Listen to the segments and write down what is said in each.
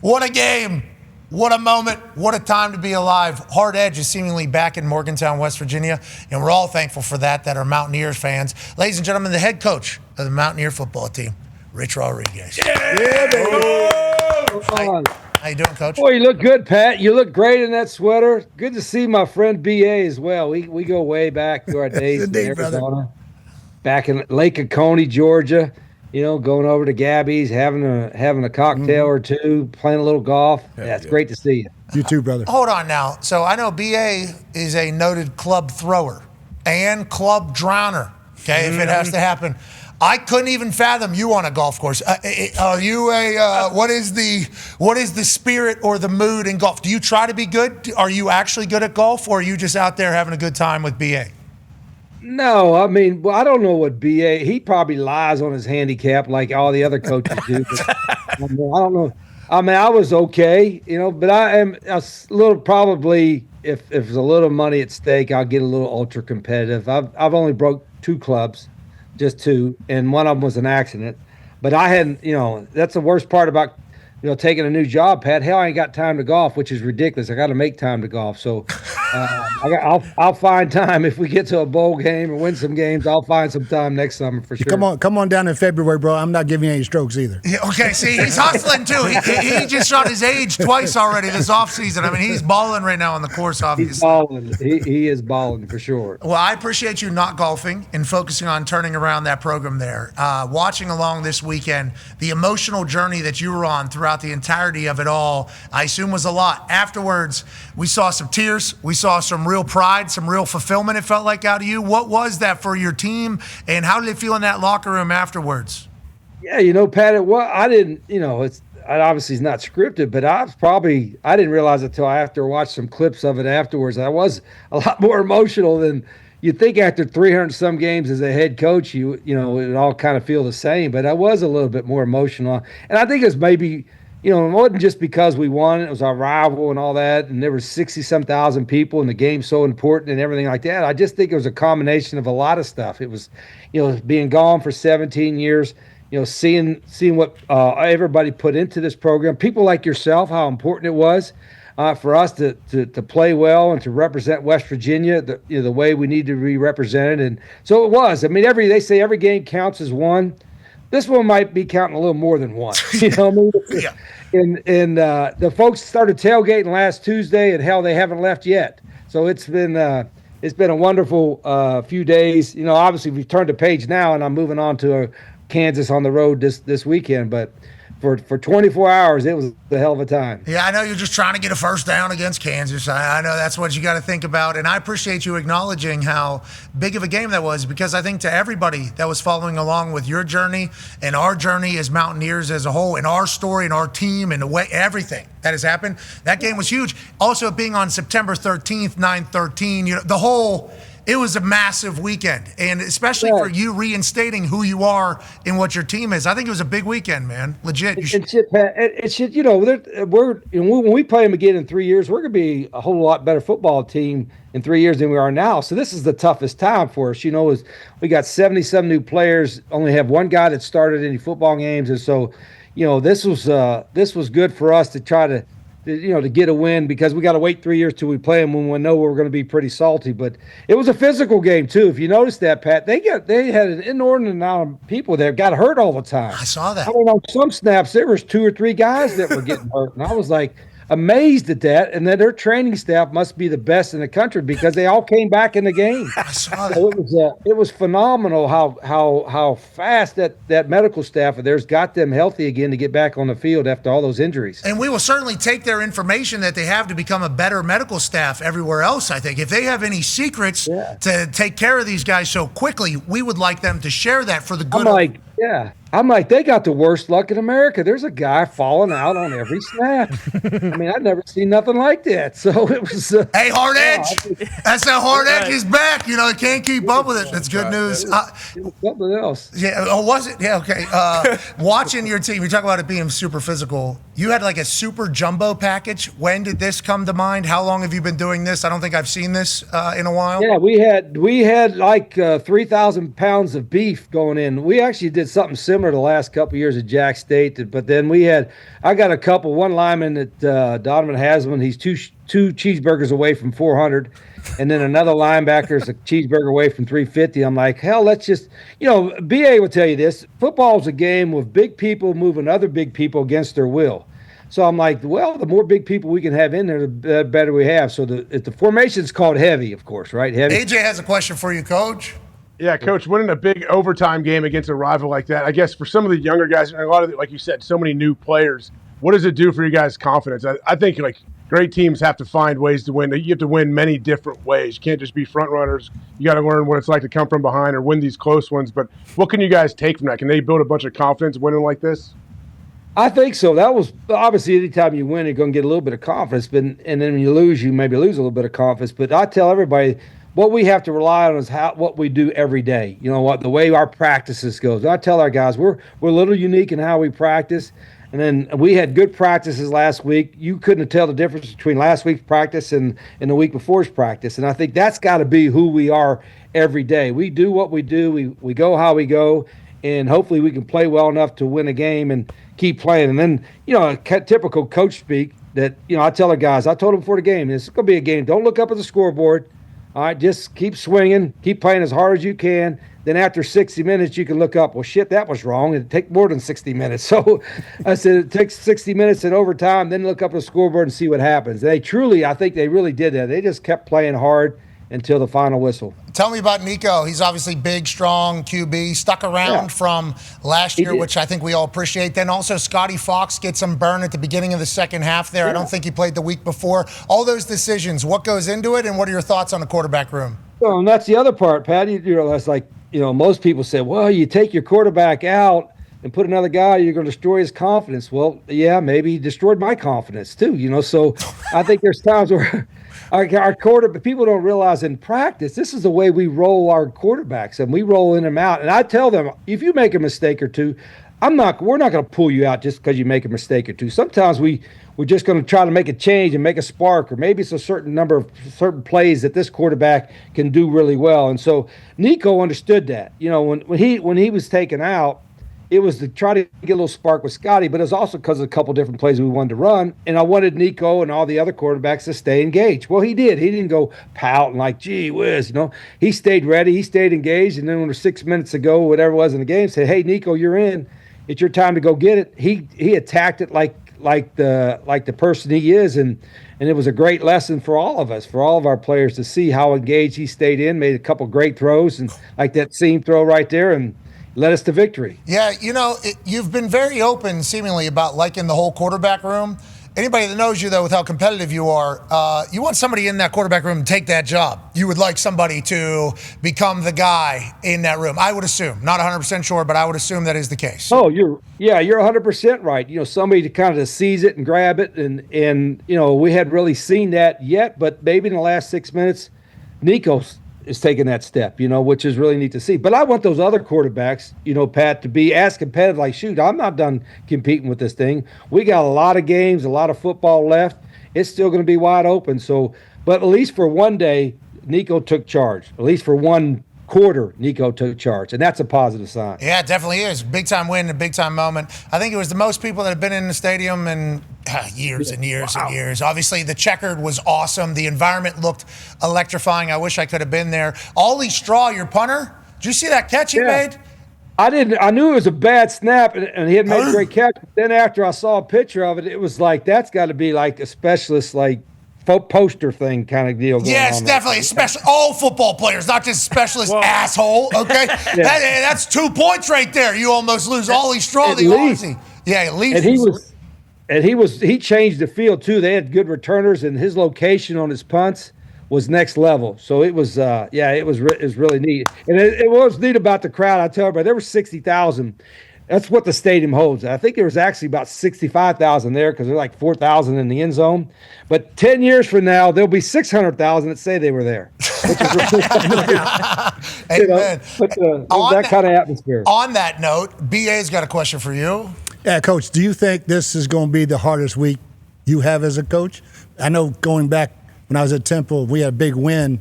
What a game. What a moment. What a time to be alive. Hard Edge is seemingly back in Morgantown, West Virginia, and we're all thankful for that are Mountaineers fans. Ladies and gentlemen, the head coach of the Mountaineer football team, Rich Rodriguez. Yeah, baby. How you doing, Coach? Boy, you look good, Pat. You look great in that sweater. Good to see my friend B.A. as well. We go way back to our days in Arizona. Brother. Back in Lake Oconee, Georgia. Going over to Gabby's, having a cocktail or two, playing a little golf. Yeah, it's great to see you. You too, brother. Hold on now. So I know B.A. is a noted club thrower and club drowner, okay, if it has to happen. I couldn't even fathom you on a golf course. Are you what is the spirit or the mood in golf? Do you try to be good? Are you actually good at golf, or are you just out there having a good time with B.A.? No, I mean, I don't know what B.A. He probably lies on his handicap like all the other coaches do. I don't know. I mean, I was okay, but I am a little probably if there's a little money at stake, I'll get a little ultra competitive. I've only broke 2 clubs, just 2, and one of them was an accident. But I hadn't, that's the worst part about taking a new job, Pat. Hell, I ain't got time to golf, which is ridiculous. I got to make time to golf. So I'll find time if we get to a bowl game or win some games. I'll find some time next summer for sure. Come on down in February, bro. I'm not giving you any strokes either. Yeah, okay, see, he's hustling too. He just shot his age twice already this offseason. I mean, he's balling right now on the course, obviously. He's balling. He is balling for sure. Well, I appreciate you not golfing and focusing on turning around that program there. Watching along this weekend, the emotional journey that you were on throughout the entirety of it all, I assume was a lot. Afterwards, we saw some tears. We saw some real pride, some real fulfillment, it felt like, out of you. What was that for your team, and how did it feel in that locker room afterwards? Yeah, Pat, I didn't, it's obviously it's not scripted, but I didn't realize it until after I watched some clips of it afterwards. I was a lot more emotional than you'd think after 300 some games as a head coach. It all kind of feel the same, but I was a little bit more emotional, and I think it's maybe. It wasn't just because we won. It was our rival and all that, and there were 60-some thousand people, and the game's so important and everything like that. I just think it was a combination of a lot of stuff. It was, being gone for 17 years, seeing what everybody put into this program. People like yourself, how important it was for us to play well and to represent West Virginia the way we need to be represented. And so it was. I mean, they say every game counts as one. This one might be counting a little more than one. Yeah. And the folks started tailgating last Tuesday, and hell, they haven't left yet. So it's been a wonderful few days. Obviously we've turned the page now, and I'm moving on to Kansas on the road this weekend. But for 24 hours, it was a hell of a time. Yeah, I know you're just trying to get a first down against Kansas. I know that's what you got to think about. And I appreciate you acknowledging how big of a game that was, because I think to everybody that was following along with your journey and our journey as Mountaineers as a whole, and our story and our team and the way everything that has happened, that game was huge. Also being on September 13th, 9/13, it was a massive weekend, and especially for you reinstating who you are and what your team is. I think it was a big weekend, man. Legit. When we play them again in 3 years, we're going to be a whole lot better football team in 3 years than we are now. So this is the toughest time for us. We got 70-some new players, only have one guy that started any football games, and so this was good for us to try to get a win, because we got to wait 3 years till we play them when we know we're going to be pretty salty. But it was a physical game too. If you noticed that, Pat, they had an inordinate amount of people that got hurt all the time. I saw that. I mean, on some snaps there was 2 or 3 guys that were getting hurt, and I was like amazed at that. And then their training staff must be the best in the country, because they all came back in the game. I saw that. So it was phenomenal how fast that medical staff of theirs got them healthy again to get back on the field after all those injuries. And we will certainly take their information that they have to become a better medical staff everywhere else. I think if they have any secrets to take care of these guys so quickly, we would like them to share that for the good. I'm like, they got the worst luck in America. There's a guy falling out on every snap. I mean, I've never seen nothing like that. So it was. Hey, Hard Edge. That's how Hard Edge is back. They can't keep up with it. That's good news. It was something else. Yeah. Oh, was it? Yeah. Okay. Watching your team, you talk about it being super physical. You had like a super jumbo package. When did this come to mind? How long have you been doing this? I don't think I've seen this in a while. Yeah, we had like 3,000 pounds of beef going in. We actually did something similar similar to the last couple of years at Jack State. But then I got one lineman that Donovan Haslam, he's two cheeseburgers away from 400. And then another linebacker is a cheeseburger away from 350. I'm like, hell, let's just, BA will tell you this. Football is a game with big people moving other big people against their will. So I'm like, well, the more big people we can have in there, the better we have. So the formation's called heavy, of course, right? Heavy. AJ has a question for you, Coach. Yeah, Coach, winning a big overtime game against a rival like that, I guess for some of the younger guys, and a lot of, like you said, so many new players, what does it do for you guys' confidence? I think, great teams have to find ways to win. You have to win many different ways. You can't just be front runners. You got to learn what it's like to come from behind or win these close ones. But what can you guys take from that? Can they build a bunch of confidence winning like this? I think so. That was obviously anytime you win, you're going to get a little bit of confidence. And then when you lose, you maybe lose a little bit of confidence. But I tell everybody, what we have to rely on is what we do every day. The way our practices goes. And I tell our guys, we're a little unique in how we practice. And then we had good practices last week. You couldn't tell the difference between last week's practice and the week before's practice. And I think that's got to be who we are every day. We do what we do. We go how we go. And hopefully we can play well enough to win a game and keep playing. And then, typical coach speak that, I tell the guys, I told them before the game, it's going to be a game. Don't look up at the scoreboard. All right, just keep swinging, keep playing as hard as you can. Then after 60 minutes, you can look up, well, shit, that was wrong. It'd take more than 60 minutes. So I said it takes 60 minutes in overtime, then look up at the scoreboard and see what happens. I think they really did that. They just kept playing hard until the final whistle. Tell me about Nico. He's obviously big, strong QB, stuck around from last year, which I think we all appreciate. Then also Scotty Fox gets some burn at the beginning of the second half there. I don't think he played the week before. All those decisions, what goes into it, and what are your thoughts on the quarterback room? Well, and that's the other part, Pat. That's like, most people say, well, you take your quarterback out and put another guy, you're going to destroy his confidence. Well, yeah, maybe he destroyed my confidence too, So I think there's times where our quarterback, people don't realize in practice, this is the way we roll our quarterbacks, and we roll in them out. And I tell them, if you make a mistake or two, we're not going to pull you out just because you make a mistake or two. Sometimes we're just going to try to make a change and make a spark, or maybe it's a certain number of certain plays that this quarterback can do really well. And so Nico understood that. When he was taken out, it was to try to get a little spark with Scotty, but it was also because of a couple different plays we wanted to run. And I wanted Nico and all the other quarterbacks to stay engaged. Well, he did. He didn't go pouting like, gee whiz, He stayed ready. He stayed engaged. And then when it was 6 minutes ago, whatever it was in the game, said, hey, Nico, you're in. It's your time to go get it. He attacked it like the person he is. And it was a great lesson for all of us, for all of our players to see how engaged he stayed in, made a couple great throws, and like that seam throw right there, and led us to victory. Yeah, you've been very open, seemingly, about liking the whole quarterback room. Anybody that knows you, though, with how competitive you are, you want somebody in that quarterback room to take that job. You would like somebody to become the guy in that room. I would assume. Not 100% sure, but I would assume that is the case. Oh, you're 100% right. Somebody to kind of seize it and grab it. And we hadn't really seen that yet, but maybe in the last 6 minutes, Nico's is taking that step, which is really neat to see. But I want those other quarterbacks, Pat, to be as competitive. Like, shoot, I'm not done competing with this thing. We got a lot of games, a lot of football left. It's still going to be wide open. So, but at least for one day, Nico took charge. At least for one quarter, Nico took charge, and that's a positive sign. Yeah, it definitely is. Big time win, a big time moment. I think it was the most people that have been in the stadium in years and years and years. Obviously, the checkered was awesome. The environment looked electrifying. I wish I could have been there. Ollie Straw, your punter, did you see that catch he made? I didn't. I knew it was a bad snap, and he had made a great catch. But then after I saw a picture of it, it was like, that's got to be like a specialist, like, poster thing kind of deal going on. Yes, definitely. Especially all football players, not just specialist asshole. Okay, that's 2 points right there. You almost lose Ollie Straw, the Aussie. Yeah, at least. And he changed the field too. They had good returners, and his location on his punts was next level. So it was, it was really neat. And it was neat about the crowd. I tell everybody, there were 60,000. That's what the stadium holds. I think there was actually about 65,000 there because there's like 4,000 in the end zone. But 10 years from now, there'll be 600,000 that say they were there. Which is Amen. That kind of atmosphere. On that note, BA's got a question for you. Yeah, Coach, do you think this is going to be the hardest week you have as a coach? I know going back when I was at Temple, we had a big win,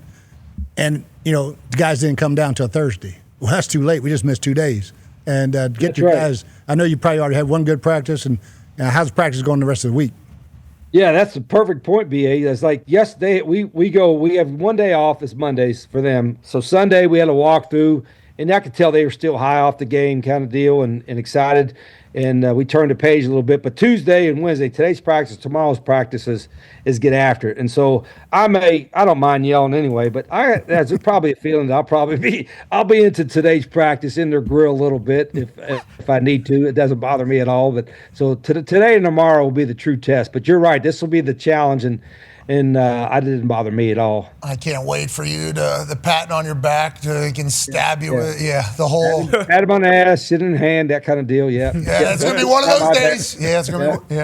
and, the guys didn't come down till Thursday. Well, that's too late. We just missed 2 days. and get your guys. I know you probably already had one good practice, and how's practice going the rest of the week? Yeah, that's a perfect point, BA. It's like yesterday we have one day off. It's Mondays for them. So Sunday we had a walkthrough, and I could tell they were still high off the game kind of deal and excited. And we turned the page a little bit. But Tuesday and Wednesday, today's practice, tomorrow's practice is get after it. And so I don't mind yelling anyway, but there's probably a feeling that I'll be into today's practice in their grill a little bit if I need to. It doesn't bother me at all. But so today and tomorrow will be the true test. But you're right, this will be the challenge, and it didn't bother me at all. I can't wait for you the patting on your back he can stab you with the whole pat him on the ass, sit in the hand, that kind of deal. Yeah, it's gonna be one of those days. Yeah, it's gonna be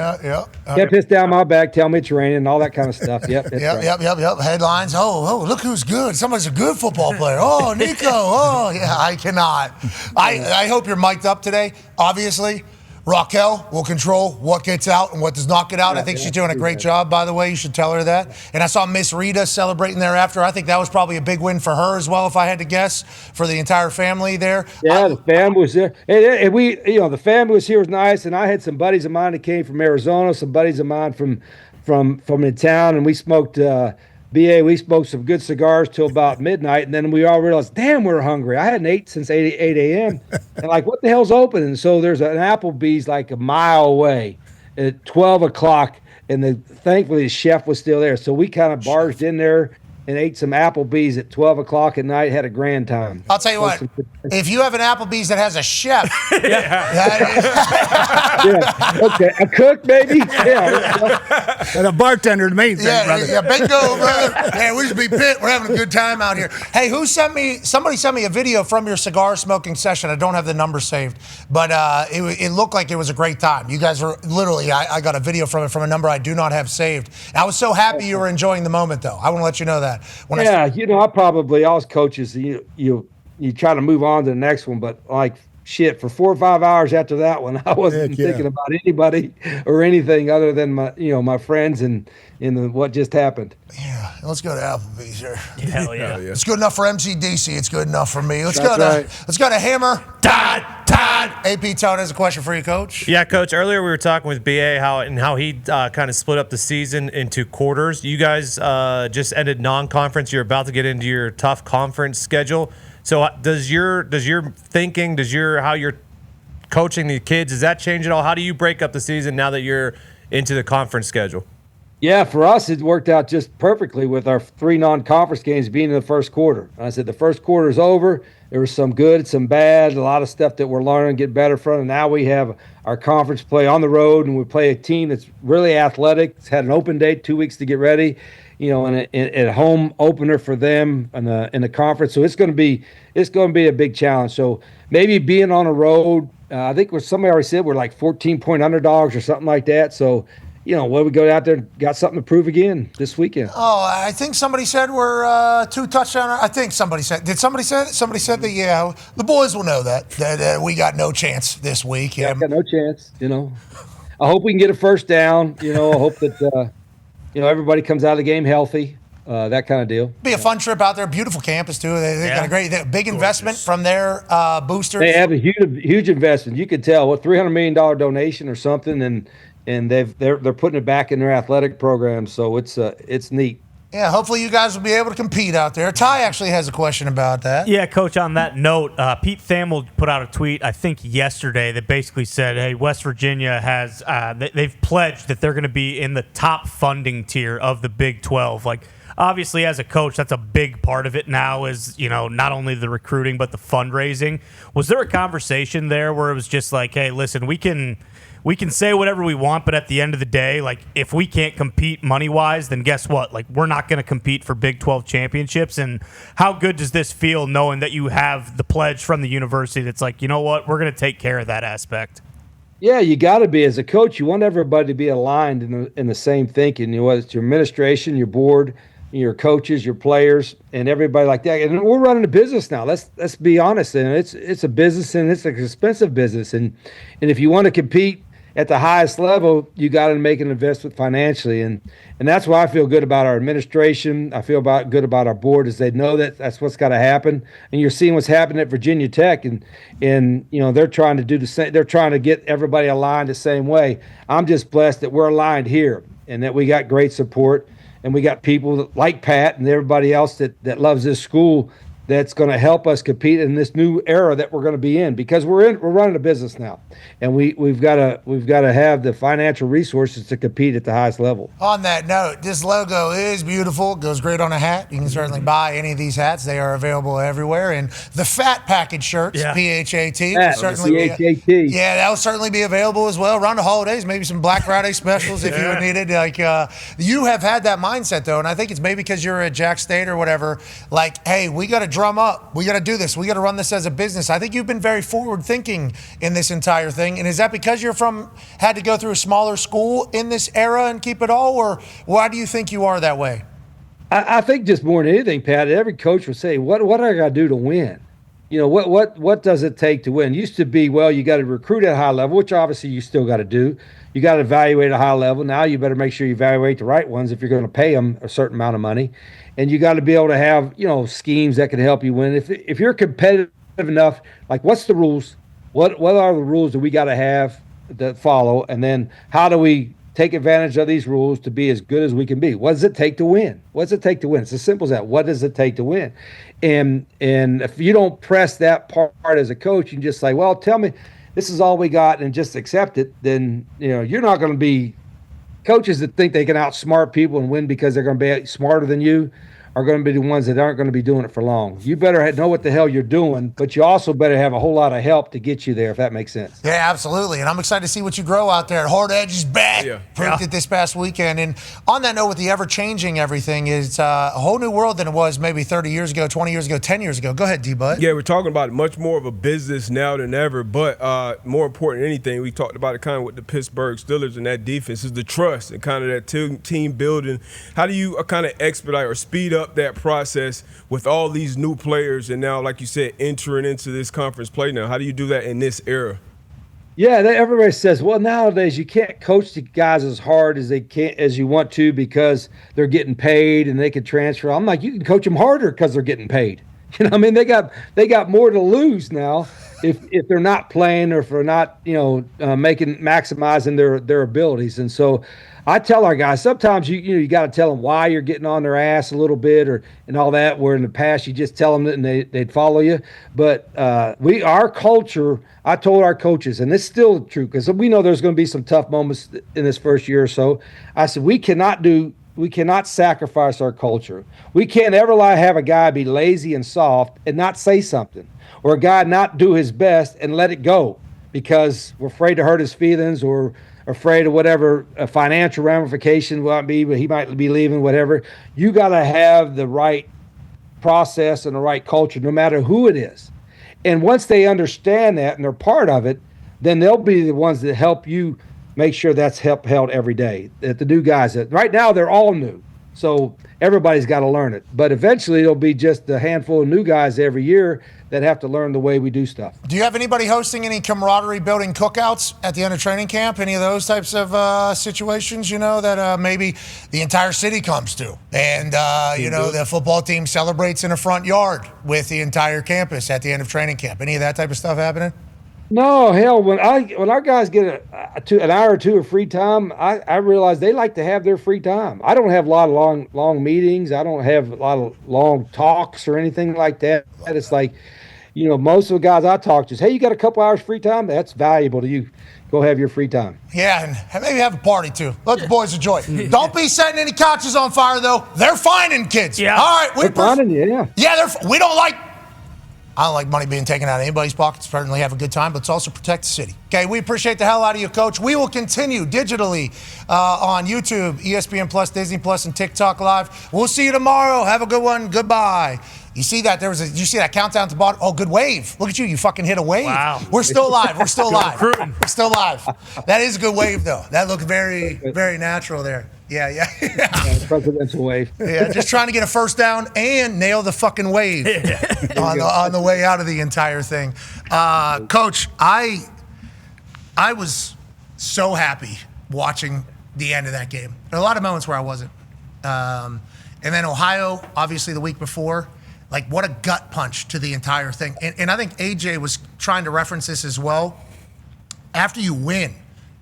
Get pissed down my back, tell me it's raining, and all that kind of stuff. Yep. Headlines. Oh, look who's good. Somebody's a good football player. Oh, Nico. Oh, yeah. I cannot. I hope you're mic'd up today. Obviously, Raquel will control what gets out and what does not get out. I think she's doing a great job, by the way. You should tell her that. And I saw Miss Rita celebrating thereafter. I think that was probably a big win for her as well, if I had to guess, for the entire family there. Yeah, the family was there. And we, the family was here was nice. And I had some buddies of mine that came from Arizona, some buddies of mine from in town, and we smoked we smoked some good cigars till about midnight, and then we all realized, damn, we're hungry. I hadn't ate since 8 a.m. And like, what the hell's open? And so there's an Applebee's like a mile away at 12 o'clock, and thankfully the chef was still there. So we kind of barged in there and ate some Applebee's at 12 o'clock at night, had a grand time. I'll tell you what, if you have an Applebee's that has a chef. Okay, a cook maybe? Yeah. And a bartender, the main thing, brother. Yeah, bingo, brother. Man, we should be Pitt. We're having a good time out here. Hey, somebody sent me a video from your cigar smoking session. I don't have the number saved, but it looked like it was a great time. You guys were literally, I got a video from it from a number I do not have saved. I was so happy you were enjoying the moment, though. I want to let you know that. All as coaches, you try to move on to the next one, but like shit, for 4 or 5 hours after that one, I wasn't thinking about anybody or anything other than my friends and what just happened. Yeah, let's go to Applebee's here. Hell yeah. It's good enough for MCDC. It's good enough for me. Let's go to Hammer. Todd. AP Todd has a question for you, Coach. Yeah, Coach. Earlier we were talking with BA how he kind of split up the season into quarters. You guys just ended non-conference. You're about to get into your tough conference schedule. So does your thinking, how you're coaching the kids, does that change at all? How do you break up the season now that you're into the conference schedule? Yeah, for us, it worked out just perfectly with our 3 non-conference games being in the first quarter. I said the first quarter is over. There was some good, some bad, a lot of stuff that we're learning, get better from. And now we have our conference play on the road, and we play a team that's really athletic. It's had an open date, 2 weeks to get ready, and a home opener for them in the conference. So it's going to be a big challenge. So maybe being on the road, I think somebody already said we're like 14-point underdogs or something like that. So. We go out there and got something to prove again this weekend. Oh, I think somebody said we're 2 touchdowns. I think somebody said. Did somebody say it? Somebody said that, the boys will know that we got no chance this week. Yeah, got no chance, I hope we can get a first down. I hope that, everybody comes out of the game healthy, that kind of deal. Be a fun trip out there. Beautiful campus, too. They got a big investment from their boosters. They have a huge investment. You could tell, $300 million donation or something, and they're putting it back in their athletic program, so it's neat. Yeah, hopefully you guys will be able to compete out there. Ty actually has a question about that. Yeah, Coach, on that note, Pete Thamel put out a tweet, I think yesterday, that basically said, hey, West Virginia has they've pledged that they're going to be in the top funding tier of the Big 12. Like, obviously, as a coach, that's a big part of it now is, not only the recruiting but the fundraising. Was there a conversation there where it was just like, hey, listen, we can say whatever we want, but at the end of the day, like, if we can't compete money-wise, then guess what? Like, we're not going to compete for Big 12 championships. And how good does this feel knowing that you have the pledge from the university that's like, you know what, we're going to take care of that aspect? Yeah, you got to be. As a coach, you want everybody to be aligned in the same thinking. Whether it's your administration, your board, your coaches, your players, and everybody like that. And we're running a business now. Let's be honest. And it's a business, and it's an expensive business. And if you want to compete at the highest level, you got to make an investment financially, and that's why I feel good about our administration. I feel good about our board, as they know that that's what's got to happen. And you're seeing what's happening at Virginia Tech, and they're trying to do the same. They're trying to get everybody aligned the same way. I'm just blessed that we're aligned here, and that we got great support, and we got people like Pat and everybody else that loves this school, that's going to help us compete in this new era that we're going to be in, because we're running a business now, and we've got to have the financial resources to compete at the highest level. On that note, this logo is beautiful. It goes great on a hat. You can certainly buy any of these hats. They are available everywhere. And the Fat Package shirts, PHAT, yeah, that will certainly be available as well around the holidays. Maybe some Black Friday specials if you would need it. Like you have had that mindset though, and I think it's maybe because you're at Jack State or whatever. Like, hey, we got to drum up. We got to do this. We got to run this as a business. I think you've been very forward thinking in this entire thing. And is that because you're had to go through a smaller school in this era and keep it all, or why do you think you are that way? I think just more than anything, Pat, every coach would say, what do I got to do to win? What does it take to win? It used to be, well, you got to recruit at a high level, which obviously you still got to do. You got to evaluate at a high level. Now you better make sure you evaluate the right ones if you're going to pay them a certain amount of money. And you got to be able to have, schemes that can help you win. If you're competitive enough, like what's the rules? What are the rules that we got to have to follow? And then how do we take advantage of these rules to be as good as we can be? What does it take to win? What does it take to win? It's as simple as that. What does it take to win? And if you don't press that part as a coach, you can just say, well, tell me this is all we got and just accept it, then you're not going to be coaches that think they can outsmart people and win because they're going to be smarter than you are going to be the ones that aren't going to be doing it for long. You better know what the hell you're doing, but you also better have a whole lot of help to get you there, if that makes sense. Yeah, absolutely. And I'm excited to see what you grow out there. Hard Edge is back. Proved it this past weekend. And on that note, with the ever-changing everything, it's a whole new world than it was maybe 30 years ago, 20 years ago, 10 years ago. Go ahead, D-Bud. Yeah, we're talking about it much more of a business now than ever. But more important than anything, we talked about it kind of with the Pittsburgh Steelers and that defense, is the trust and kind of that team building. How do you kind of expedite or speed up that process with all these new players and now, like you said, entering into this conference play now? How do you do that in this era? Yeah, everybody says, well, nowadays you can't coach the guys as hard as you want to because they're getting paid and they can transfer. I'm like, you can coach them harder because they're getting paid. I mean, they got more to lose now if they're not playing or if they're not, maximizing their abilities. And so I tell our guys, sometimes you got to tell them why you're getting on their ass a little bit and all that, where in the past you just tell them that and they'd follow you. But our culture, I told our coaches, and it's still true because we know there's going to be some tough moments in this first year or so. I said, we cannot sacrifice our culture. We can't ever have a guy be lazy and soft and not say something, or a guy not do his best and let it go because we're afraid to hurt his feelings or afraid of whatever a financial ramification might be, but he might be leaving, whatever. You got to have the right process and the right culture, no matter who it is. And once they understand that and they're part of it, then they'll be the ones that help you make sure that's held every day. That the new guys, right now they're all new, so everybody's got to learn it. But eventually it'll be just a handful of new guys every year that have to learn the way we do stuff. Do you have anybody hosting any camaraderie building cookouts at the end of training camp? Any of those types of situations, that maybe the entire city comes to? And, the football team celebrates in the front yard with the entire campus at the end of training camp. Any of that type of stuff happening? No, hell, when our guys get an hour or two of free time, I realize they like to have their free time. I don't have a lot of long meetings. I don't have a lot of long talks or anything like that. It's like, most of the guys I talk to say, hey, you got a couple hours free time? That's valuable to you. Go have your free time. Yeah, and maybe have a party, too. Let the boys enjoy it. Don't be setting any couches on fire, though. They're finding kids. Yeah. All right. They're finding you, yeah. Yeah, I don't like money being taken out of anybody's pockets. Certainly have a good time, but let's also protect the city. Okay, we appreciate the hell out of you, Coach. We will continue digitally on YouTube, ESPN Plus, Disney Plus, and TikTok Live. We'll see you tomorrow. Have a good one. Goodbye. You see that? Did you see that countdown to bottom? Oh, good wave. Look at you. You fucking hit a wave. Wow. We're still alive. We're still alive. We're still alive. That is a good wave, though. That looked very, very natural there. Yeah. Presidential wave. Yeah, just trying to get a first down and nail the fucking wave on the way out of the entire thing. Coach, I was so happy watching the end of that game. There are a lot of moments where I wasn't. And then Ohio, obviously the week before, like what a gut punch to the entire thing. And I think AJ was trying to reference this as well. After you win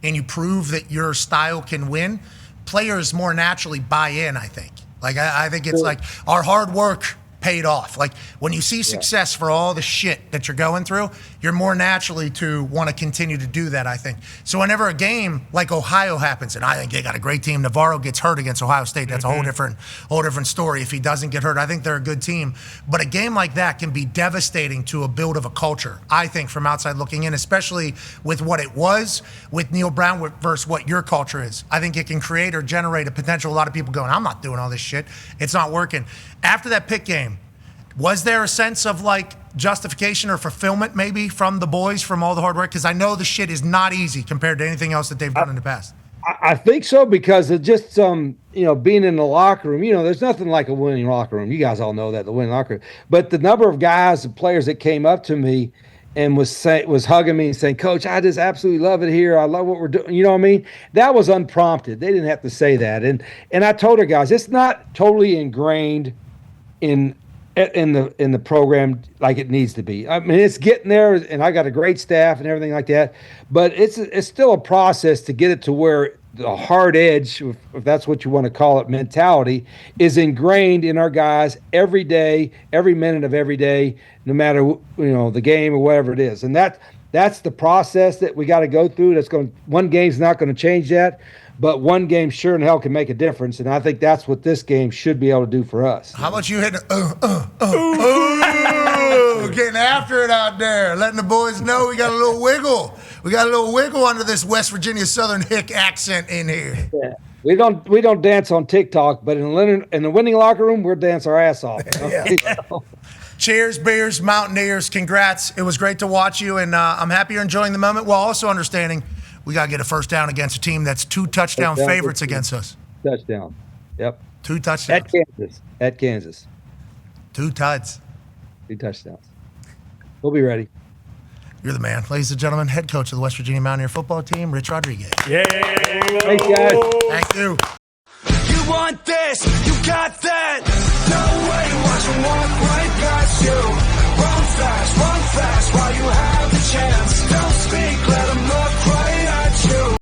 and you prove that your style can win, players more naturally buy in, I think. Like, I think it's like our hard work paid off. Like, when you see success for all the shit that you're going through, you're more naturally to want to continue to do that, I think. So whenever a game like Ohio happens, and I think they got a great team, Navarro gets hurt against Ohio State, that's a whole different story. If he doesn't get hurt, I think they're a good team. But a game like that can be devastating to a build of a culture, I think, from outside looking in, especially with what it was with Neil Brown versus what your culture is. I think it can create or generate a potential, a lot of people going, I'm not doing all this shit. It's not working. After that Pitt game, was there a sense of like justification or fulfillment maybe from the boys from all the hard work? Because I know the shit is not easy compared to anything else that they've done in the past. I think so, because of just being in the locker room. There's nothing like a winning locker room. You guys all know that, the winning locker room. But the number of guys and players that came up to me and was hugging me and saying, Coach, I just absolutely love it here. I love what we're doing. You know what I mean? That was unprompted. They didn't have to say that. And I told her, guys, it's not totally ingrained in the program like it needs to be. I mean, it's getting there, and I got a great staff and everything like that. But it's still a process to get it to where the hard edge, if that's what you want to call it, mentality is ingrained in our guys every day, every minute of every day, no matter the game or whatever it is. And that's the process that we got to go through. One game's not going to change that. But one game sure in hell can make a difference, and I think that's what this game should be able to do for us. How about you hitting getting after it out there, letting the boys know we got a little wiggle. We got a little wiggle under this West Virginia Southern hick accent in here. Yeah. We don't dance on TikTok, but in the winning locker room, we'll dance our ass off. Cheers, Bears, Mountaineers. Congrats. It was great to watch you, and I'm happy you're enjoying the moment while also understanding we got to get a first down against a team that's 2 touchdown favorites against us. Touchdown. Yep. 2 touchdowns. At Kansas. 2 tuds. 2 touchdowns. We'll be ready. You're the man. Ladies and gentlemen, head coach of the West Virginia Mountaineer football team, Rich Rodriguez. Yeah. Thanks, guys. Thank you. You want this, you got that. No way, watch them walk right past you. Run fast while you have the chance.